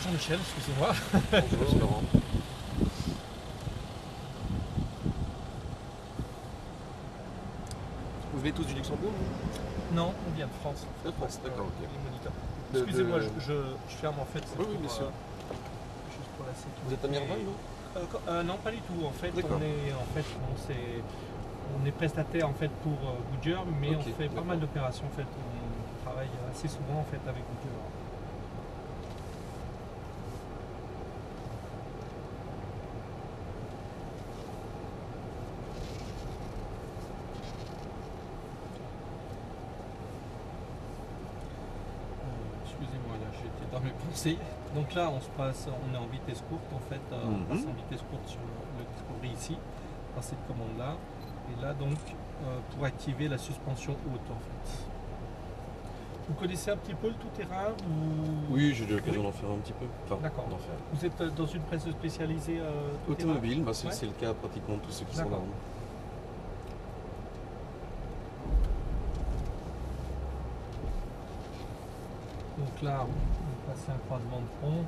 Bonjour Michel, excusez-moi. Bonjour Laurent. Vous venez tous du Luxembourg, vous? Non, on vient de France. De France, d'accord, ok. Les moniteurs. De- Excusez-moi, de- je ferme en fait, c'est Oui, oui, pour, bien sûr. juste pour la sécurité. Vous êtes à Mirval, non? Non, pas du tout. En fait, D'accord. on est prestataire en fait pour Goodyear, mais Ok, on fait pas d'accord. mal d'opérations en fait. On travaille assez souvent en fait avec Goodyear. Excusez-moi, là, j'étais dans mes pensées. Donc là, on est en vitesse courte en fait. On passe en vitesse courte sur le Discovery ici, dans cette commande-là. Et là, donc, pour activer la suspension haute en fait. Vous connaissez un petit peu le tout-terrain ou... Oui, j'ai eu l'occasion d'en faire un petit peu. Enfin, D'accord. d'en faire. Vous êtes dans une presse spécialisée tout-terrain? Automobile, bah, Ouais. c'est le cas pratiquement de tous ceux qui sont là. D'accord. Donc là, on va passer un croisement de front.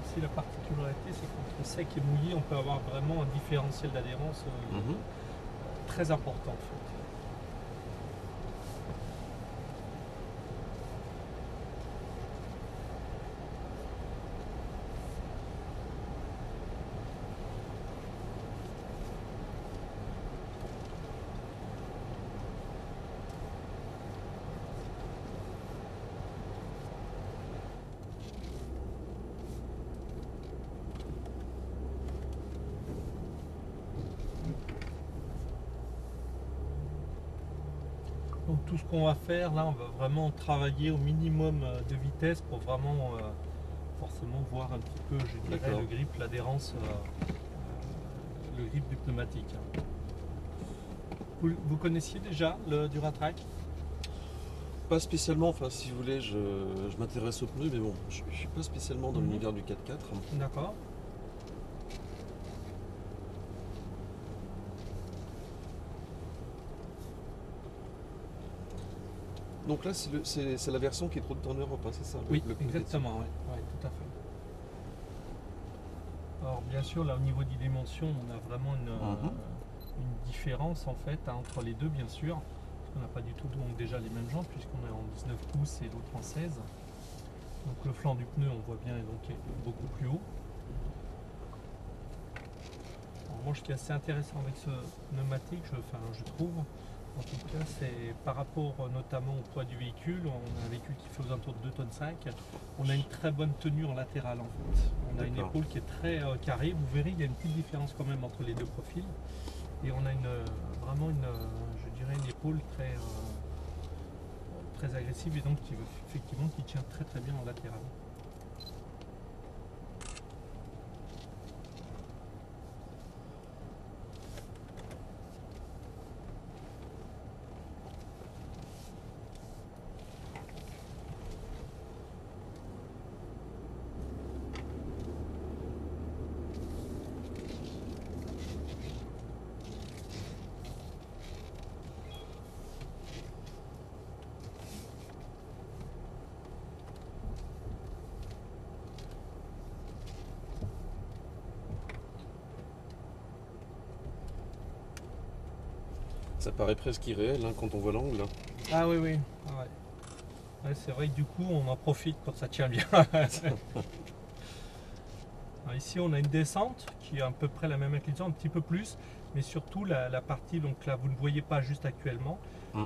Ici, la particularité, c'est qu'entre sec et mouillé, on peut avoir vraiment un différentiel d'adhérence Mhm. très important en fait. Donc tout ce qu'on va faire là, on va vraiment travailler au minimum de vitesse pour vraiment forcément voir un petit peu, je dirais, D'accord. le grip, l'adhérence, le grip du pneumatique. Vous connaissiez déjà le Duratrac? Pas spécialement, enfin si vous voulez, je m'intéresse aux pneus, mais bon, je suis pas spécialement dans Mhm. l'univers du 4x4. D'accord. Donc là, c'est la version qui est trop de en Europe, hein, c'est ça? Oui, le exactement, oui, tout à fait. Alors bien sûr, là au niveau des dimensions, on a vraiment une différence en fait entre les deux, bien sûr. Parce qu'on n'a pas du tout donc, déjà les mêmes jantes, puisqu'on est en 19 pouces et l'autre en 16. Donc le flanc du pneu, on voit bien, donc, est beaucoup plus haut. Alors, moi, ce qui est assez intéressant avec ce pneumatique, je trouve, en tout cas, c'est par rapport notamment au poids du véhicule. On a un véhicule qui fait aux alentours de 2,5 tonnes. On a une très bonne tenue en latéral en fait. On a une D'accord. épaule qui est très carrée. Vous verrez, il y a une petite différence quand même entre les deux profils. Et on a vraiment je dirais une épaule très agressive et donc effectivement qui tient très très bien en latéral. Ça paraît presque irréel hein, quand on voit l'angle. Ah oui, oui. Ah ouais. Ouais, c'est vrai que du coup on en profite quand ça tient bien. Alors ici on a une descente qui est à peu près la même inclinaison, un petit peu plus, mais surtout la partie, donc là vous ne voyez pas juste actuellement,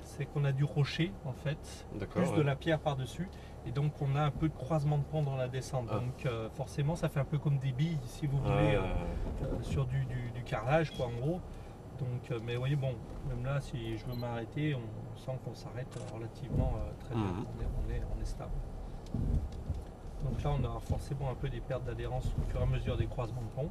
c'est qu'on a du rocher en fait, D'accord. plus de la pierre par-dessus, et donc on a un peu de croisement de pente dans la descente. Donc forcément ça fait un peu comme des billes si vous voulez sur du carrelage quoi en gros. Donc, mais vous voyez, bon, même là, si je veux m'arrêter, on sent qu'on s'arrête relativement très bien. On est stable. Donc là, on aura forcément un peu des pertes d'adhérence au fur et à mesure des croisements de pont.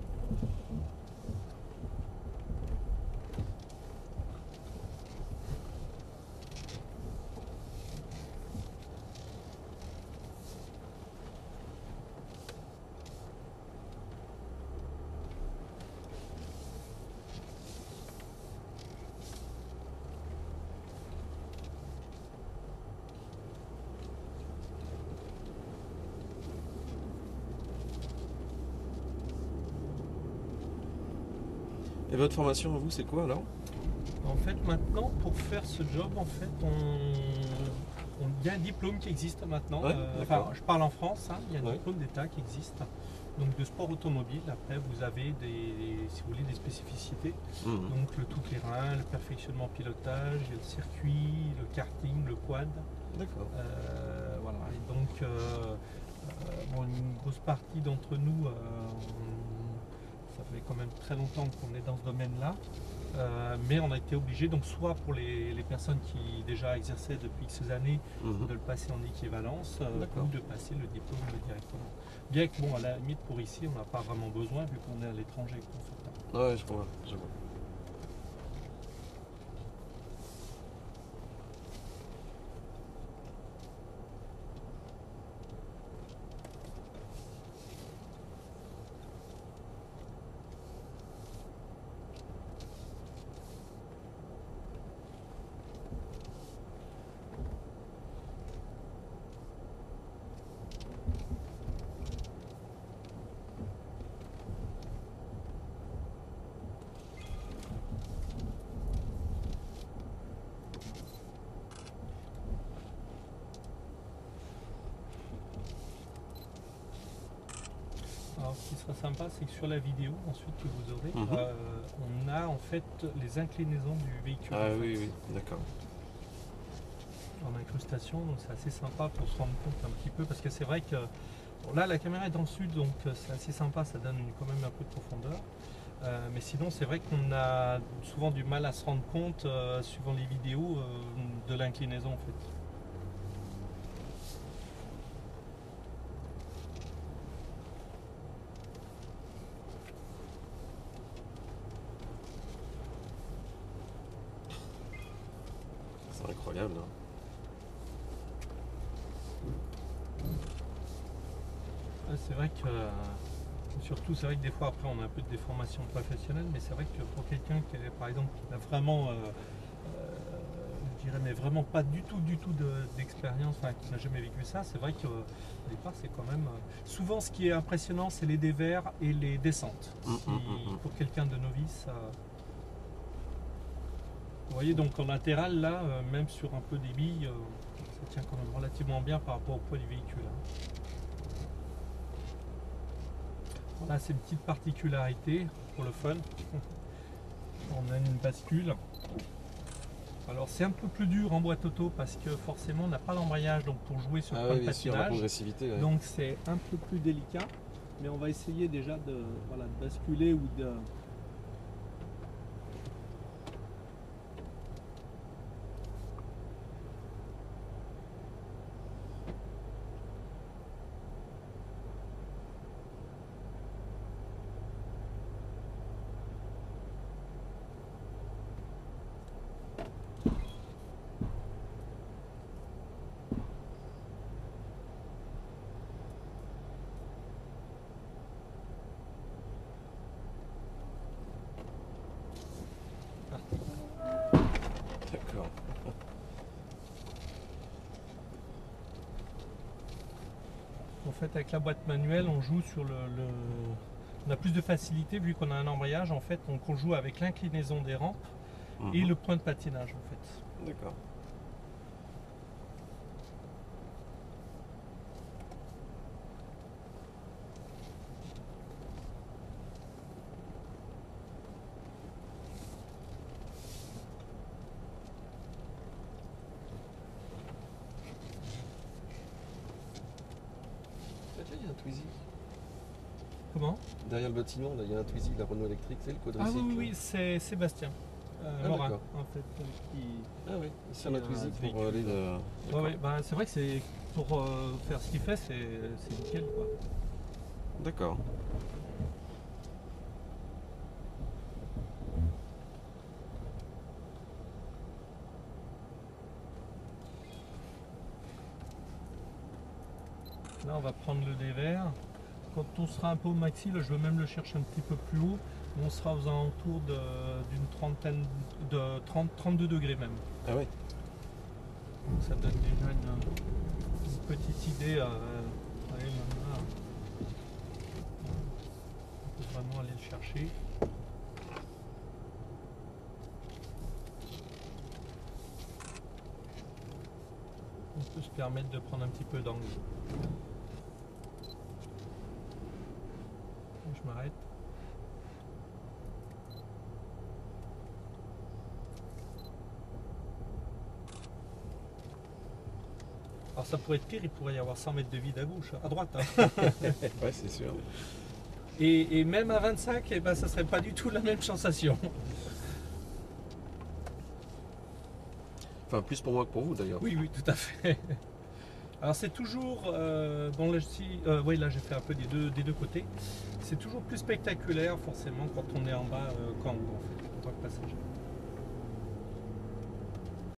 Et votre formation à vous, c'est quoi alors? En fait, maintenant, pour faire ce job, en fait, il y a un diplôme qui existe maintenant. Ouais, d'accord. Je parle en France, hein, il y a un Ouais. diplôme d'État qui existe. Donc de sport automobile. Après, vous avez si vous voulez, des spécificités. Mhm. Donc le tout-terrain, le perfectionnement pilotage, il y a le circuit, le karting, le quad. D'accord. Voilà. Et donc, bon, une grosse partie d'entre nous, ça fait quand même très longtemps qu'on est dans ce domaine-là. Mais on a été obligé, donc soit pour les personnes qui déjà exerçaient depuis X années, Mhm. de le passer en équivalence D'accord. ou de passer le diplôme directement. Bien que, bon, à la limite, pour ici, on n'a pas vraiment besoin vu qu'on est à l'étranger. En fait. Ouais, je comprends, je vois. Alors, ce qui sera sympa, c'est que sur la vidéo ensuite que vous aurez, Mhm. on a en fait les inclinaisons du véhicule. Ah en fait, oui, oui, d'accord. en incrustation, donc c'est assez sympa pour se rendre compte un petit peu, parce que c'est vrai que bon, là la caméra est dans le sud, donc c'est assez sympa, ça donne quand même un peu de profondeur. Mais sinon, c'est vrai qu'on a souvent du mal à se rendre compte, suivant les vidéos, de l'inclinaison en fait. C'est incroyable, hein. C'est vrai que surtout, c'est vrai que des fois après on a un peu de déformation professionnelle, mais c'est vrai que pour quelqu'un qui est, par exemple, qui a vraiment, je dirais, mais vraiment pas du tout d'expérience, enfin qui n'a jamais vécu ça, c'est vrai qu'au départ c'est quand même. Souvent ce qui est impressionnant c'est les dévers et les descentes. Pour quelqu'un de novice. Vous voyez, donc en latéral là, même sur un peu des billes, ça tient quand même relativement bien par rapport au poids du véhicule. Hein. Là, c'est une petite particularité pour le fun. On a une bascule. Alors c'est un peu plus dur en boîte auto parce que forcément on n'a pas l'embrayage donc pour jouer sur le Ah point oui, de bien sûr, la patinage. progressivité. Ouais. Donc c'est un peu plus délicat. Mais on va essayer déjà de basculer ou de. D'accord. En fait avec la boîte manuelle on joue sur on a plus de facilité vu qu'on a un embrayage en fait, donc on joue avec l'inclinaison des rampes et Mhm. le point de patinage en fait. D'accord. Ah, tiens, il y a un Twizy. Comment? Derrière le bâtiment, là, il y a un Twizy, la Renault électrique, c'est le Ah quadricycle. oui, oui, c'est Sébastien Lorrain d'accord. en fait qui. Ah oui, il sert la Qui a Twizy un pour véhicule. aller de... Ouais, D'accord. ouais, bah, c'est vrai que c'est pour faire ce qu'il fait, c'est nickel quoi. D'accord. Là on va prendre le dévers. Quand on sera un peu au maxi, là, je veux même le chercher un petit peu plus haut, on sera aux alentours d'une trentaine de 32 degrés même. Ah oui. Donc ça donne déjà une petite idée. Allez, là, on peut vraiment aller le chercher. permettre de prendre un petit peu d'angle. Je m'arrête. Alors ça pourrait être pire, il pourrait y avoir 100 mètres de vide à gauche, à droite. Hein. Ouais, c'est sûr. Et même à 25, eh ben, ça serait pas du tout la même sensation. Enfin, plus pour moi que pour vous d'ailleurs. Oui, oui, tout à fait. Alors c'est toujours, bon là, oui, là j'ai fait un peu des deux côtés. C'est toujours plus spectaculaire forcément quand on est en bas qu'en haut en fait, en tant que passager.